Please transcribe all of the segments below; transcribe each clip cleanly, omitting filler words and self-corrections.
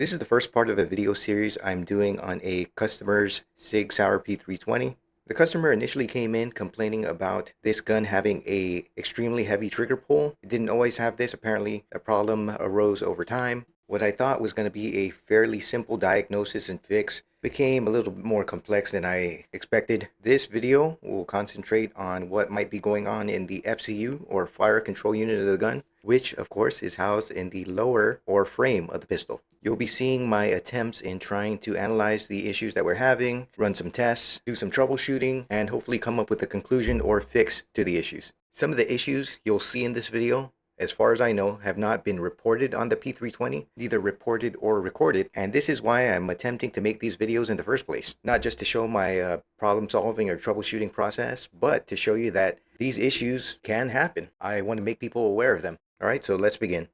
This is the first part of a video series I'm doing on a customer's SIG Sauer P320. The customer initially came in complaining about this gun having a extremely heavy trigger pull. It didn't always have this. Apparently, a problem arose over time. What I thought was going to be a fairly simple diagnosis and fix became a little bit more complex than I expected. This video will concentrate on what might be going on in the FCU or fire control unit of the gun, which of course is housed in the lower or frame of the pistol. You'll be seeing my attempts in trying to analyze the issues that we're having, run some tests, do some troubleshooting, and hopefully come up with a conclusion or fix to the issues. Some of the issues you'll see in this video, as far as I know, have not been reported on the P320, neither reported or recorded, and this is why I'm attempting to make these videos in the first place. Not just to show my problem solving or troubleshooting process, but to show you that these issues can happen. I want to make people aware of them. Alright, so let's begin.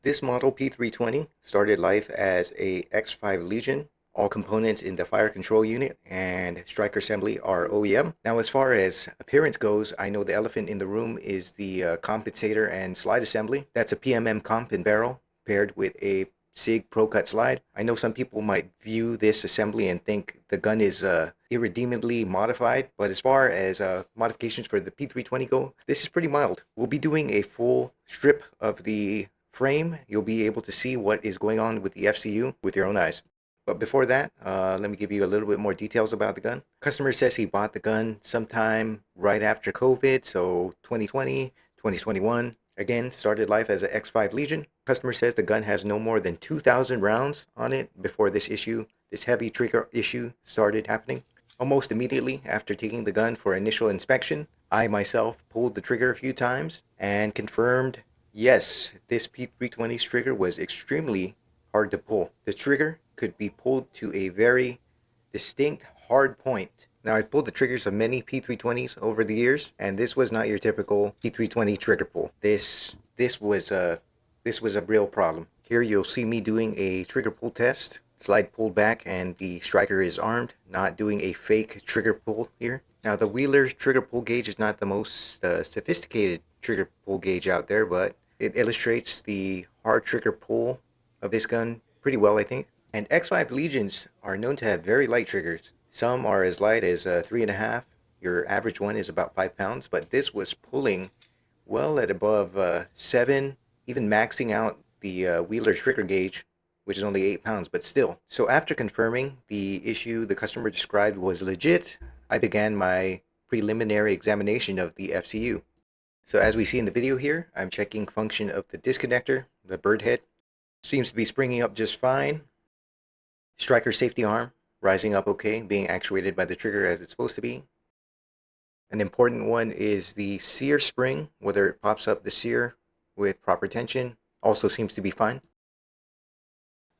This model P320 started life as a X5 Legion. All components in the fire control unit and striker assembly are OEM. Now, as far as appearance goes, I know the elephant in the room is the compensator and slide assembly. That's a PMM comp and barrel paired with a SIG Pro Cut slide. I know some people might view this assembly and think the gun is irredeemably modified, but as far as modifications for the P320 go, this is pretty mild. We'll be doing a full strip of the frame. You'll be able to see what is going on with the FCU with your own eyes. But before that, let me give you a little bit more details about the gun. Customer says he bought the gun sometime right after COVID, so 2020, 2021. Again, started life as an X5 Legion. Customer says the gun has no more than 2,000 rounds on it before this heavy trigger issue started happening. Almost immediately after taking the gun for initial inspection, I myself pulled the trigger a few times and confirmed, yes, this P320's trigger was extremely hard to pull. The trigger could be pulled to a very distinct hard point. Now, I've pulled the triggers of many P320s over the years, and this was not your typical P320 trigger pull. This was a real problem. Here you'll see me doing a trigger pull test. Slide pulled back and the striker is armed, not doing a fake trigger pull here. Now, the Wheeler trigger pull gauge is not the most sophisticated trigger pull gauge out there, but it illustrates the hard trigger pull of this gun pretty well, I think. And X5 Legions are known to have very light triggers. Some are as light as 3.5. Your average one is about 5 pounds, but this was pulling well at above 7, even maxing out the Wheeler trigger gauge, which is only 8 pounds, but still. So after confirming the issue the customer described was legit, I began my preliminary examination of the FCU. So as we see in the video here, I'm checking function of the disconnector, the bird head. Seems to be springing up just fine. Striker safety arm rising up okay, being actuated by the trigger as it's supposed to be. An important one is the Sear spring, whether it pops up the Sear with proper tension, also seems to be fine.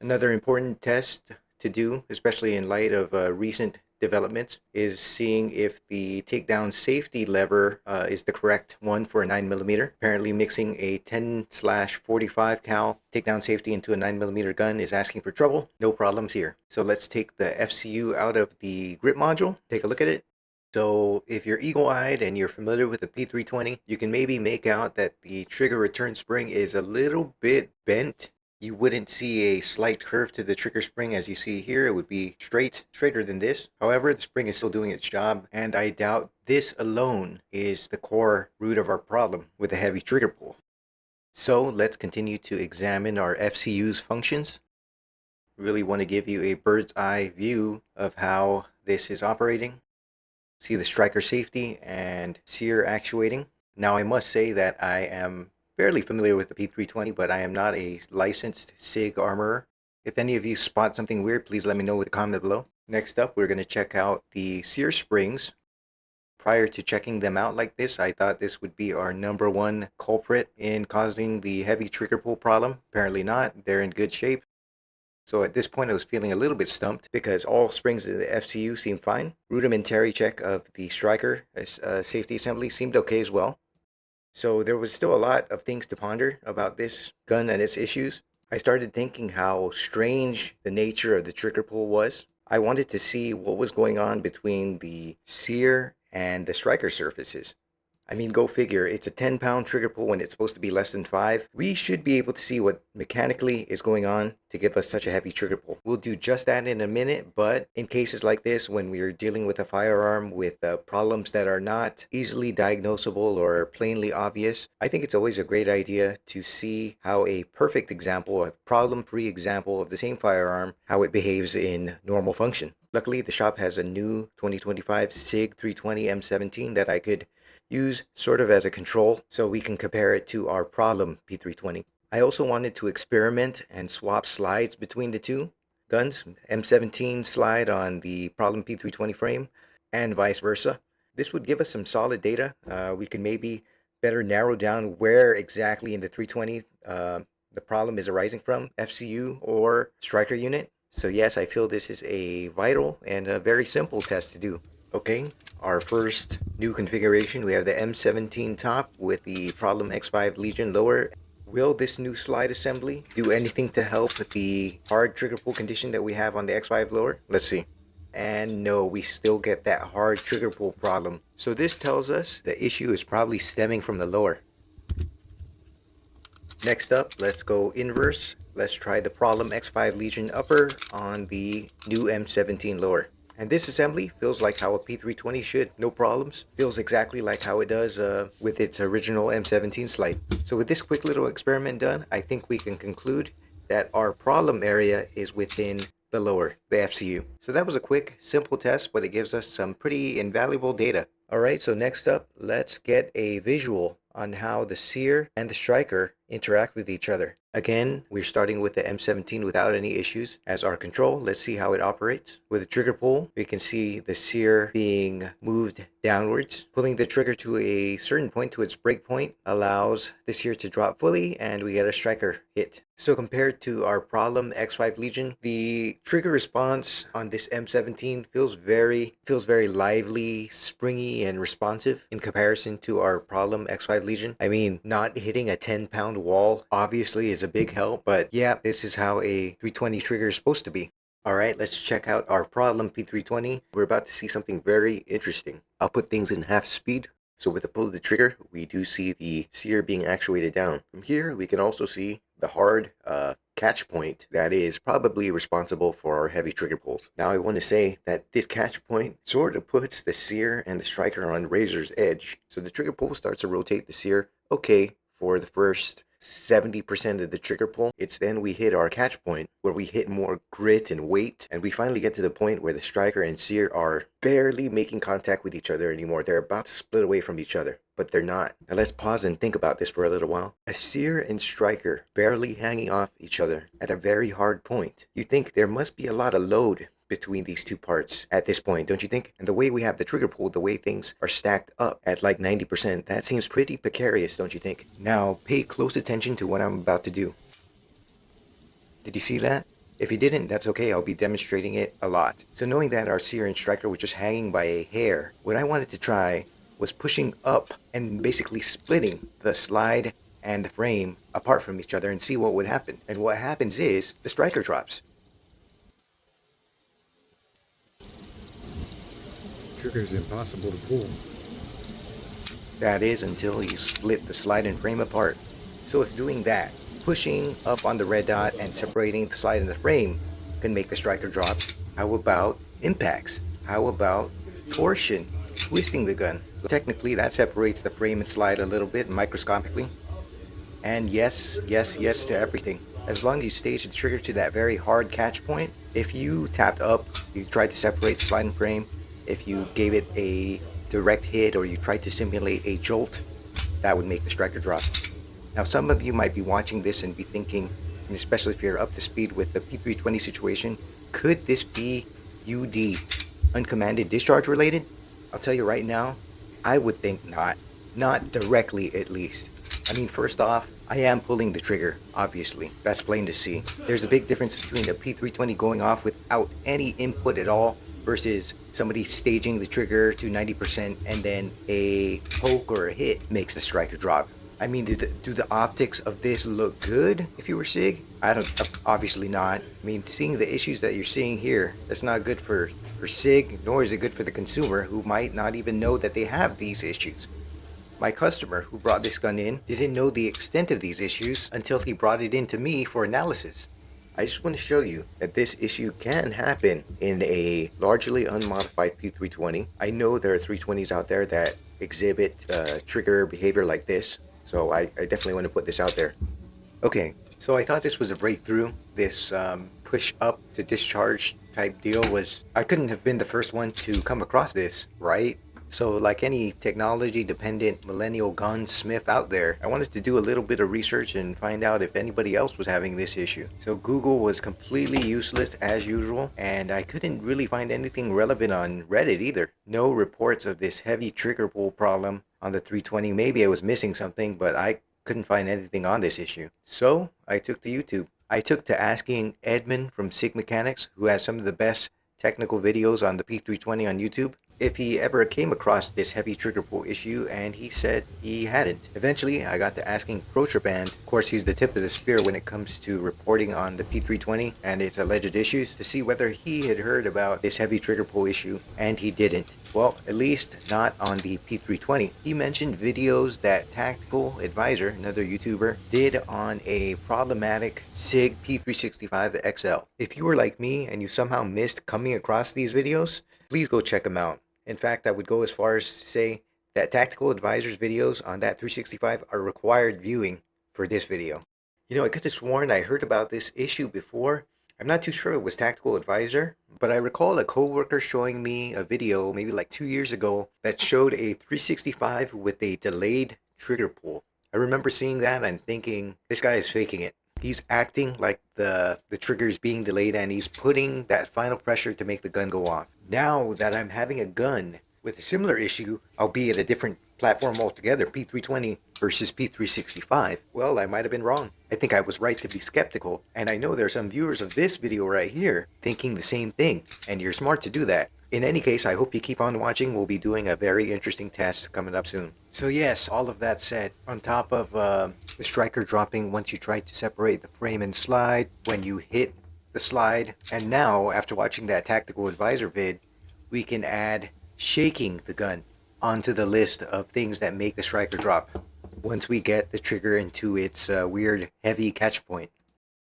Another important test to do, especially in light of recent developments, is seeing if the takedown safety lever is the correct one for a 9mm. Apparently mixing a 10/45 cal takedown safety into a 9mm gun is asking for trouble. No problems here. So let's take the FCU out of the grip module, take a look at it. So if you're eagle-eyed and you're familiar with the P320, you can maybe make out that the trigger return spring is a little bit bent. You wouldn't see a slight curve to the trigger spring as you see here. It would be straighter than this. However, the spring is still doing its job, and I doubt this alone is the core root of our problem with a heavy trigger pull. So let's continue to examine our FCU's functions. Really want to give you a bird's eye view of how this is operating. See the striker safety and Sear actuating. Now, I must say that I am fairly familiar with the P320, but I am not a licensed SIG armorer. If any of you spot something weird, please let me know with a comment below. Next up, we're going to check out the Sear springs. Prior to checking them out like this, I thought this would be our #1 culprit in causing the heavy trigger pull problem. Apparently not. They're in good shape. So at this point, I was feeling a little bit stumped because all springs in the FCU seemed fine. Rudimentary check of the striker safety assembly seemed okay as well. So there was still a lot of things to ponder about this gun and its issues. I started thinking how strange the nature of the trigger pull was. I wanted to see what was going on between the Sear and the striker surfaces. I mean, go figure. It's a 10-pound trigger pull when it's supposed to be less than 5. We should be able to see what mechanically is going on to give us such a heavy trigger pull. We'll do just that in a minute, but in cases like this, when we're dealing with a firearm with problems that are not easily diagnosable or plainly obvious, I think it's always a great idea to see how a perfect example, a problem-free example of the same firearm, how it behaves in normal function. Luckily, the shop has a new 2025 SIG 320 M17 that I could use sort of as a control so we can compare it to our problem P320. I also wanted to experiment and swap slides between the two guns, M17 slide on the problem P320 frame and vice versa. This would give us some solid data. We can maybe better narrow down where exactly in the 320 the problem is arising from, FCU or striker unit. So yes, I feel this is a vital and a very simple test to do. Okay, our first new configuration, we have the M17 top with the problem X5 Legion lower. Will this new slide assembly do anything to help with the hard trigger pull condition that we have on the X5 lower? Let's see. And no, we still get that hard trigger pull problem. So this tells us the issue is probably stemming from the lower. Next up, let's go inverse. Let's try the problem X5 Legion upper on the new M17 lower. And this assembly feels like how a P320 should, no problems. Feels exactly like how it does with its original M17 slide. So with this quick little experiment done, I think we can conclude that our problem area is within the lower, the FCU. So that was a quick, simple test, but it gives us some pretty invaluable data. Alright, so next up, let's get a visual on how the Sear and the striker interact with each other. Again, we're starting with the M17 without any issues as our control. Let's see how it operates. With the trigger pull, we can see the Sear being moved downwards. Pulling the trigger to a certain point, to its break point, allows the Sear to drop fully and we get a striker hit. So compared to our problem X5 Legion, the trigger response on this M17 feels very lively, springy, and responsive in comparison to our problem X5 Legion. I mean, not hitting a 10-pound wall obviously is a big help, but yeah, this is how a 320 trigger is supposed to be. Alright, let's check out our problem P320. We're about to see something very interesting. I'll put things in half speed. So with the pull of the trigger, we do see the Sear being actuated down. From here, we can also see the hard catch point that is probably responsible for our heavy trigger pulls. Now I want to say that this catch point sort of puts the Sear and the striker on razor's edge. So the trigger pull starts to rotate the Sear, okay, for the first 70% of the trigger pull. It's then we hit our catch point where we hit more grit and weight, and we finally get to the point where the striker and Sear are barely making contact with each other anymore. They're about to split away from each other, but they're not. Now let's pause and think about this for a little while. A Sear and striker barely hanging off each other at a very hard point. You think there must be a lot of load between these two parts at this point, don't you think? And the way we have the trigger pull, the way things are stacked up at like 90%, that seems pretty precarious, don't you think? Now, pay close attention to what I'm about to do. Did you see that? If you didn't, that's okay, I'll be demonstrating it a lot. So knowing that our Sear and striker were just hanging by a hair, what I wanted to try was pushing up and basically splitting the slide and the frame apart from each other and see what would happen. And what happens is the striker drops. Trigger is impossible to pull. That is until you split the slide and frame apart. So if doing that, pushing up on the red dot and separating the slide and the frame can make the striker drop, how about impacts? How about torsion, twisting the gun? Technically that separates the frame and slide a little bit microscopically. And yes to everything. As long as you stage the trigger to that very hard catch point, if you tapped up, you tried to separate the slide and frame, if you gave it a direct hit or you tried to simulate a jolt, that would make the striker drop. Now some of you might be watching this and be thinking, and especially if you're up to speed with the P320 situation, could this be UD, uncommanded discharge related? I'll tell you right now, I would think not. Not directly at least. I mean, first off, I am pulling the trigger, obviously. That's plain to see. There's a big difference between a P320 going off without any input at all versus somebody staging the trigger to 90% and then a poke or a hit makes the striker drop. I mean, do the optics of this look good if you were SIG? I don't, obviously not. I mean, seeing the issues that you're seeing here, that's not good for SIG, nor is it good for the consumer who might not even know that they have these issues. My customer who brought this gun in didn't know the extent of these issues until he brought it in to me for analysis. I just want to show you that this issue can happen in a largely unmodified P320. I know there are 320s out there that exhibit trigger behavior like this, so I definitely want to put this out there. Okay, so I thought this was a breakthrough. This push up to discharge type deal was, I couldn't have been the first one to come across this, right? So like any technology dependent millennial gunsmith out there, I wanted to do a little bit of research and find out if anybody else was having this issue. So Google was completely useless as usual, and I couldn't really find anything relevant on Reddit either. No reports of this heavy trigger pull problem on the 320. Maybe I was missing something, but I couldn't find anything on this issue. So I took to YouTube. I took to asking Edmund from SIG Mechanics, who has some of the best technical videos on the P320 on YouTube, if he ever came across this heavy trigger pull issue, and he said he hadn't. Eventually, I got to asking Protraband, of course he's the tip of the spear when it comes to reporting on the P320 and its alleged issues, to see whether he had heard about this heavy trigger pull issue, and he didn't. Well, at least not on the P320. He mentioned videos that Tactical Advisor, another YouTuber, did on a problematic SIG P365 XL. If you were like me and you somehow missed coming across these videos, please go check them out. In fact, I would go as far as to say that Tactical Advisor's videos on that 365 are required viewing for this video. You know, I could have sworn I heard about this issue before. I'm not too sure it was Tactical Advisor, but I recall a coworker showing me a video maybe like 2 years ago that showed a 365 with a delayed trigger pull. I remember seeing that and thinking, this guy is faking it. He's acting like the trigger is being delayed, and he's putting that final pressure to make the gun go off. Now that I'm having a gun with a similar issue, albeit a different platform altogether, P320 versus P365, well, I might have been wrong. I think I was right to be skeptical, and I know there are some viewers of this video right here thinking the same thing, and you're smart to do that. In any case, I hope you keep on watching. We'll be doing a very interesting test coming up soon. So yes, all of that said, on top of the striker dropping once you try to separate the frame and slide, when you hit the slide, and now, after watching that Tactical Advisor vid, we can add shaking the gun onto the list of things that make the striker drop once we get the trigger into its weird heavy catch point.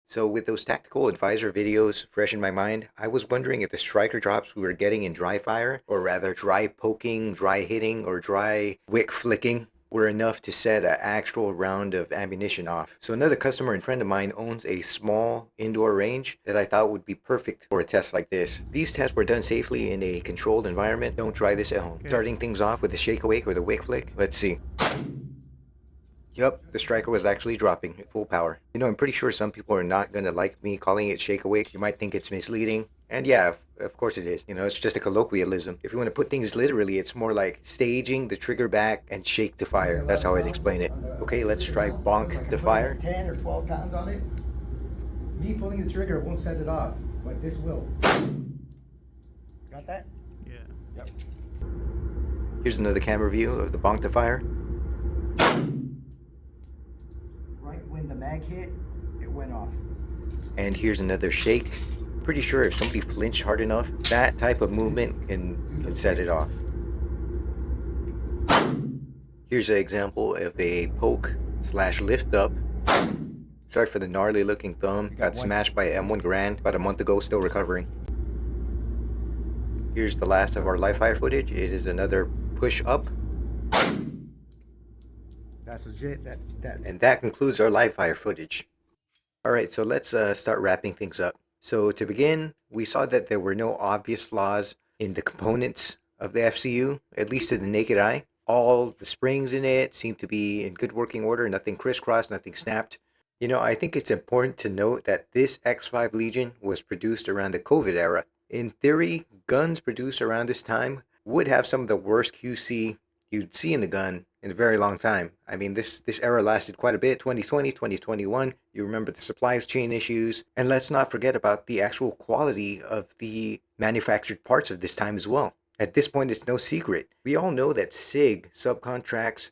So with those Tactical Advisor videos fresh in my mind, I was wondering if the striker drops we were getting in dry fire, or rather dry poking, dry hitting, or dry wick flicking, were enough to set an actual round of ammunition off. So another customer and friend of mine owns a small indoor range that I thought would be perfect for a test like this. These tests were done safely in a controlled environment. Don't try this at home. Okay. Starting things off with the shake awake or the wick flick. Let's see. Yup, the striker was actually dropping at full power. You know, I'm pretty sure some people are not going to like me calling it shake awake. You might think it's misleading. And yeah, of course it is. You know, it's just a colloquialism. If you want to put things literally, it's more like staging the trigger back and shake to fire. That's how I'd explain it. Okay, let's try bonk to fire. 10 or 12 pounds on it. Me pulling the trigger won't set it off, but this will. Got that? Yeah. Yep. Here's another camera view of the bonk to fire. Right when the mag hit, it went off. And here's another shake. Pretty sure if somebody flinched hard enough, that type of movement can set it off. Here's an example of a poke / lift up. Sorry for the gnarly looking thumb. Got smashed by M1 Grand about a month ago, still recovering. Here's the last of our live fire footage. It is another push up. That's legit. And that concludes our live fire footage. Alright, so let's start wrapping things up. So to begin, we saw that there were no obvious flaws in the components of the FCU, at least to the naked eye. All the springs in it seem to be in good working order, nothing crisscrossed, nothing snapped. You know, I think it's important to note that this X5 Legion was produced around the COVID era. In theory, guns produced around this time would have some of the worst QC you'd see in a gun in a very long time. I mean, this era lasted quite a bit, 2020, 2021. You remember the supply chain issues. And let's not forget about the actual quality of the manufactured parts of this time as well. At this point, it's no secret. We all know that SIG subcontracts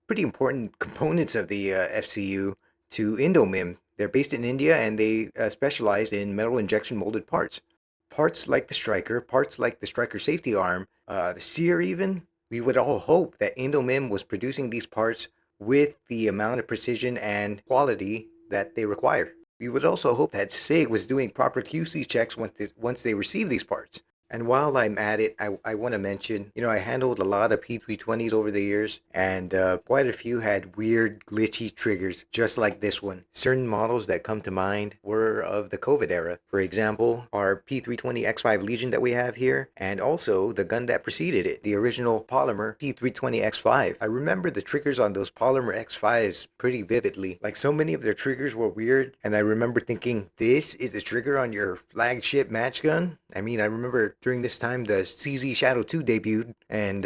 pretty important components of the FCU to Indomim. They're based in India, and they specialize in metal injection molded parts. Parts like the striker, parts like the striker safety arm, the Sear even, We would all hope that Indomim was producing these parts with the amount of precision and quality that they require. We would also hope that SIG was doing proper QC checks once they receive these parts. And while I'm at it, I want to mention, I handled a lot of P320s over the years, and quite a few had weird, glitchy triggers, just like this one. Certain models that come to mind were of the COVID era. For example, our P320 X5 Legion that we have here, and also the gun that preceded it, the original polymer P320 X5. I remember the triggers on those polymer X5s pretty vividly. Like, so many of their triggers were weird, and I remember thinking, this is the trigger on your flagship match gun? I mean, I remember during this time the CZ Shadow 2 debuted, and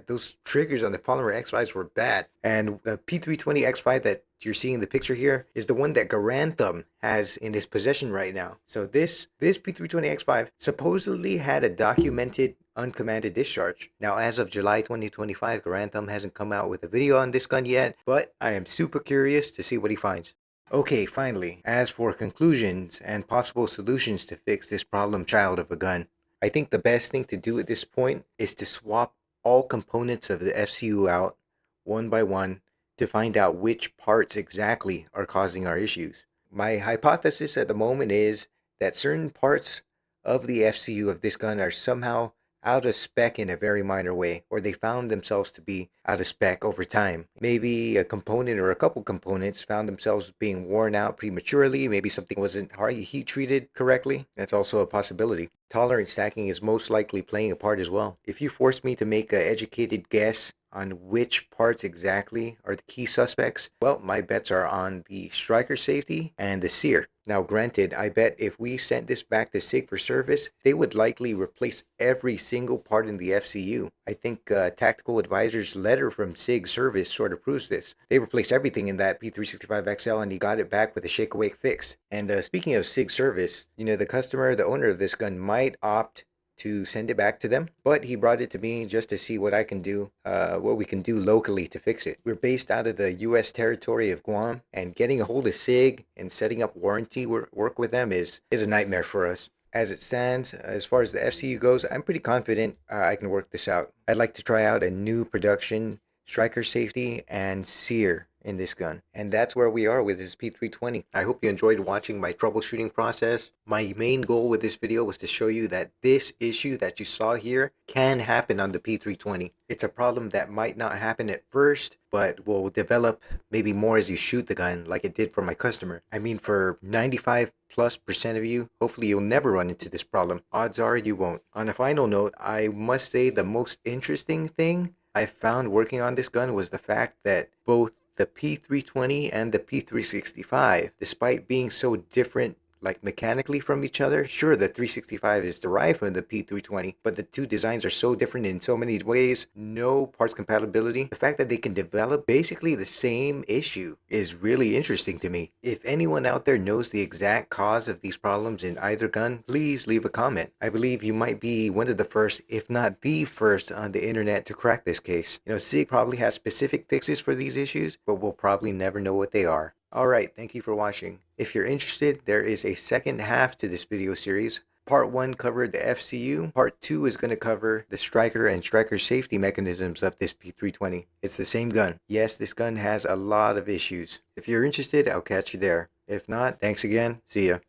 those triggers on the polymer X5s were bad. And the P320 X5 that you're seeing in the picture here is the one that Garantham has in his possession right now. So this P320 X5 supposedly had a documented uncommanded discharge. Now, as of July 2025, Garantham hasn't come out with a video on this gun yet, but I am super curious to see what he finds. Okay, finally, as for conclusions and possible solutions to fix this problem child of a gun, I think the best thing to do at this point is to swap all components of the FCU out one by one to find out which parts exactly are causing our issues. My hypothesis at the moment is that certain parts of the FCU of this gun are somehow out of spec in a very minor way, or they found themselves to be out of spec over time. Maybe a component or a couple components found themselves being worn out prematurely. Maybe something wasn't heat treated correctly. That's also a possibility. Tolerance stacking is most likely playing a part as well. If you force me to make an educated guess on which parts exactly are the key suspects, well, my bets are on the striker safety and the Sear. Now, granted, I bet if we sent this back to SIG for service, they would likely replace every single part in the FCU. I think Tactical Advisor's letter from SIG service sort of proves this. They replaced everything in that P365XL, and he got it back with a shake-awake fix. And speaking of SIG service, the owner of this gun might opt to send it back to them, but he brought it to me just to see what I can do, what we can do locally to fix it. We're based out of the U.S. territory of Guam, and getting a hold of SIG and setting up warranty work with them is a nightmare for us. As it stands, as far as the FCU goes, I'm pretty confident I can work this out. I'd like to try out a new production striker safety and Sear in this gun. And that's where we are with this P320. I hope you enjoyed watching my troubleshooting process. My main goal with this video was to show you that this issue that you saw here can happen on the P320. It's a problem that might not happen at first, but will develop maybe more as you shoot the gun, like it did for my customer. I mean, for 95+% of you, hopefully you'll never run into this problem. Odds are you won't. On a final note, I must say the most interesting thing I found working on this gun was the fact that both the P320 and the P365, despite being so different, like mechanically from each other, sure, the 365 is derived from the P320, but the two designs are so different in so many ways, no parts compatibility. The fact that they can develop basically the same issue is really interesting to me. If anyone out there knows the exact cause of these problems in either gun, please leave a comment. I believe you might be one of the first, if not the first, on the internet to crack this case. SIG probably has specific fixes for these issues, but we'll probably never know what they are. Alright, thank you for watching. If you're interested, there is a second half to this video series. Part 1 covered the FCU. Part 2 is going to cover the striker and striker safety mechanisms of this P320. It's the same gun. Yes, this gun has a lot of issues. If you're interested, I'll catch you there. If not, thanks again. See ya.